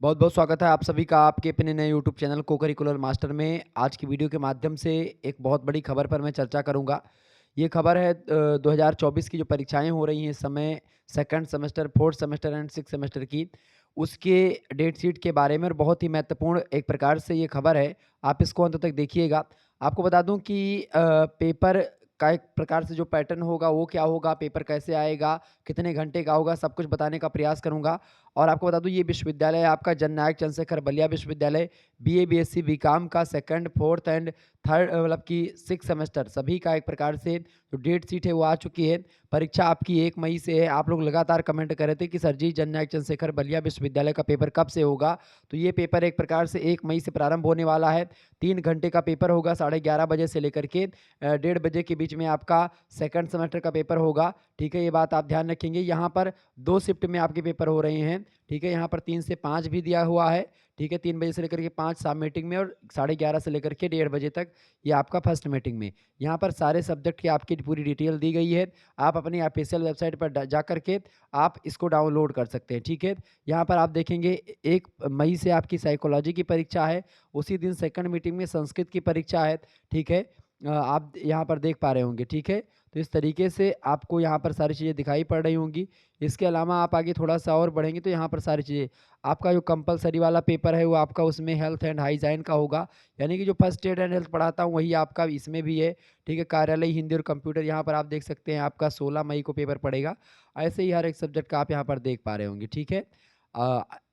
बहुत बहुत स्वागत है आप सभी का आपके अपने नए यूट्यूब चैनल को करिकुलर मास्टर में। आज की वीडियो के माध्यम से एक बहुत बड़ी खबर पर मैं चर्चा करूंगा। ये खबर है 2024 की जो परीक्षाएं हो रही हैं इस समय, second semester, fourth semester and six semester की, उसके डेट शीट के बारे में। और बहुत ही महत्वपूर्ण एक प्रकार से ये खबर है, आप इसको अंत तक देखिएगा। आपको बता दूं कि पेपर का एक प्रकार से जो पैटर्न होगा वो क्या होगा, पेपर कैसे आएगा, कितने घंटे का होगा, सब कुछ बताने का प्रयास करूंगा। और आपको बता दूं ये विश्वविद्यालय है आपका जननायक चंद्रशेखर बलिया विश्वविद्यालय, बीए बीएससी बीकॉम का सेकंड फोर्थ एंड थर्ड मतलब कि सिक्स सेमेस्टर सभी का एक प्रकार से जो डेट शीट है वो आ चुकी है। परीक्षा आपकी 1 मई से है। आप लोग लगातार कमेंट कर रहे थे कि सर जी जननायक चंद्रशेखर बलिया विश्वविद्यालय का पेपर कब से होगा। तो ये पेपर एक प्रकार से 1 मई से प्रारंभ होने वाला है। 3 घंटे का पेपर होगा, 11:30 बजे से लेकर के 1:30 बजे के बीच में आपका सेकंड सेमेस्टर का पेपर होगा। ठीक है, ये बात आप ध्यान रखेंगे। यहाँ पर 2 शिफ्ट में आपके पेपर हो रहे हैं। ठीक है, यहाँ पर 3 से 5 भी दिया हुआ है। ठीक है, 3 बजे से लेकर के 5 शाम मीटिंग में, और 11:30 से लेकर के 1:30 बजे तक ये आपका फर्स्ट मीटिंग में। यहाँ पर सारे सब्जेक्ट की आपकी पूरी डिटेल दी गई है। आप अपनी ऑफिशियल वेबसाइट पर जा करके आप इसको डाउनलोड कर सकते हैं। ठीक है, यहाँ पर आप देखेंगे 1 मई से आपकी साइकोलॉजी की परीक्षा है। उसी दिन सेकंड मीटिंग में संस्कृत की परीक्षा है। ठीक है, आप यहाँ पर देख पा रहे होंगे। ठीक है, तो इस तरीके से आपको यहाँ पर सारी चीज़ें दिखाई पड़ रही होंगी। इसके अलावा आप आगे थोड़ा-सा और बढ़ेंगे तो यहाँ पर सारी चीज़ें, आपका जो कंपल्सरी वाला पेपर है वो आपका उसमें हेल्थ एंड हाइजीन का होगा। यानी कि जो फर्स्ट एड एंड हेल्थ पढ़ाता हूँ वही आपका इसमें भी है। ठीक है, कार्यालय, हिंदी और कंप्यूटर यहाँ पर आप देख सकते हैं आपका 16 मई को पेपर पड़ेगा। ऐसे ही हर एक सब्जेक्ट का आप यहाँ पर देख पा रहे होंगे। ठीक है,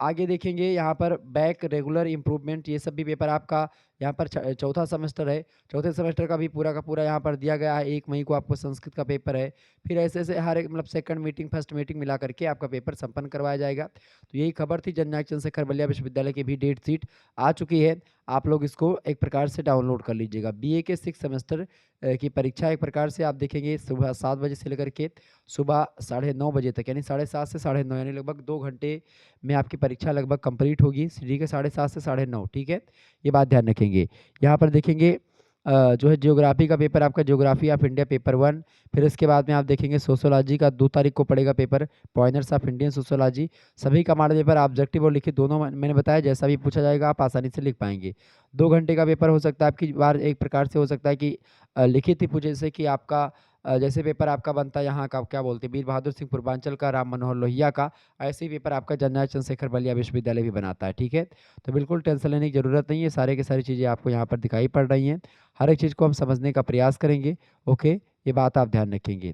आगे देखेंगे यहाँ पर बैक, रेगुलर, इम्प्रूवमेंट, ये सब भी पेपर आपका यहाँ पर चौथा सेमेस्टर है। चौथे सेमेस्टर का भी पूरा का पूरा यहाँ पर दिया गया है। 1 मई को आपको संस्कृत का पेपर है। फिर ऐसे-ऐसे हर एक मतलब सेकंड मीटिंग, फर्स्ट मीटिंग मिला करके आपका पेपर संपन्न करवाया जाएगा। तो यही खबर थी, जननायक चंद्रशेखर बलिया विश्वविद्यालय की भी डेट शीट आ चुकी है। आप लोग इसको एक प्रकार से डाउनलोड कर लीजिएगा। बीए के सिक्स सेमेस्टर की परीक्षा एक प्रकार से आप देखेंगे सुबह 7 बजे से लेकर के सुबह 9:30 बजे तक, यानी 7:30 से 9:30, यानी लगभग 2 घंटे में आपकी परीक्षा लगभग कंप्लीट होगी। ठीक है, 7:30 से 9:30। ठीक है, ये बात ध्यान रखेंगे। यहाँ पर देखेंगे जो है ज्योग्राफी का पेपर आपका, ज्योग्राफी ऑफ इंडिया पेपर 1। फिर इसके बाद में आप देखेंगे सोशियोलॉजी का 2 तारीख को पड़ेगा paper, pointers of Indian sociology. सभी का मॉडल पेपर ऑब्जेक्टिव और लिखित दोनों मैंने बताया, जैसा भी पूछा जाएगा आप आसानी से लिख पाएंगे। 2 घंटे का पेपर हो सकता है आपकी बार, एक प्रकार से हो सकता है कि लिखित ही पूछे, जैसे कि आपका जैसे पेपर आपका बनता है यहाँ का, क्या बोलते हैं, वीर बहादुर सिंह पूर्वांचल का, राम मनोहर लोहिया का, ऐसे ही पेपर आपका जननायक चंद्रशेखर बलिया विश्वविद्यालय भी बनाता है। ठीक है, तो बिल्कुल टेंशन लेने की ज़रूरत नहीं है। सारे की सारी चीज़ें आपको यहाँ पर दिखाई पड़ रही हैं। हर एक चीज़ को हम समझने का प्रयास करेंगे। ओके, ये बात आप ध्यान रखेंगे।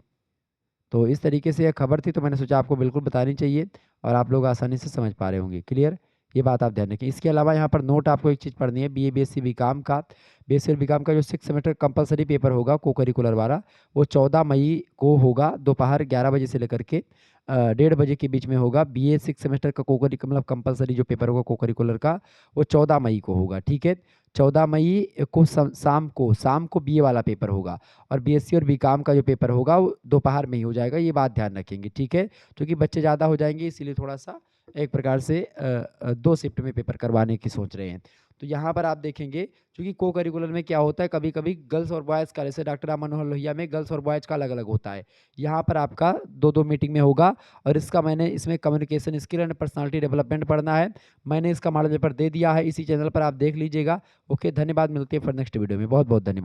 तो इस तरीके से यह खबर थी, तो मैंने सोचा आपको बिल्कुल बतानी चाहिए, और आप लोग आसानी से समझ पा रहे होंगे। क्लियर, ये बात आप ध्यान रखें। इसके अलावा यहाँ पर नोट आपको एक चीज़ पढ़नी है, बीए बीएससी बीकॉम का, बीएससी और बीकॉम का जो सिक्स सेमेस्टर कंपलसरी पेपर होगा को करिकुलर वाला, वो 14 मई को होगा, दोपहर 11 बजे से लेकर के 1:30 बजे के बीच में होगा। बीए सिक्स सेमेस्टर का मतलब कंपलसरी जो पेपर होगा को करिकुलर का, वो 14 मई को होगा। ठीक है, 14 मई को शाम को बीए वाला पेपर होगा, और बीएससी और बीकॉम का जो पेपर होगा वो दोपहर में ही हो जाएगा। ये बात ध्यान रखेंगे। ठीक है, क्योंकि बच्चे ज़्यादा हो जाएंगे, इसीलिए थोड़ा सा एक प्रकार से 2 शिफ्ट में पेपर करवाने की सोच रहे हैं। तो यहाँ पर आप देखेंगे, क्योंकि को करिकुलर में क्या होता है, कभी-कभी गर्ल्स और बॉयज़ का, जैसे डॉक्टर राम मनोहर लोहिया में गर्ल्स और बॉयज़ का अलग-अलग होता है। यहाँ पर आपका 2-2 मीटिंग में होगा, और इसका मैंने इसमें communication skill and personality development पढ़ना है। मैंने इसका मॉडल पेपर दे दिया है, इसी चैनल पर आप देख लीजिएगा। ओके, धन्यवाद, मिलते हैं फिर नेक्स्ट वीडियो में। बहुत-बहुत धन्यवाद।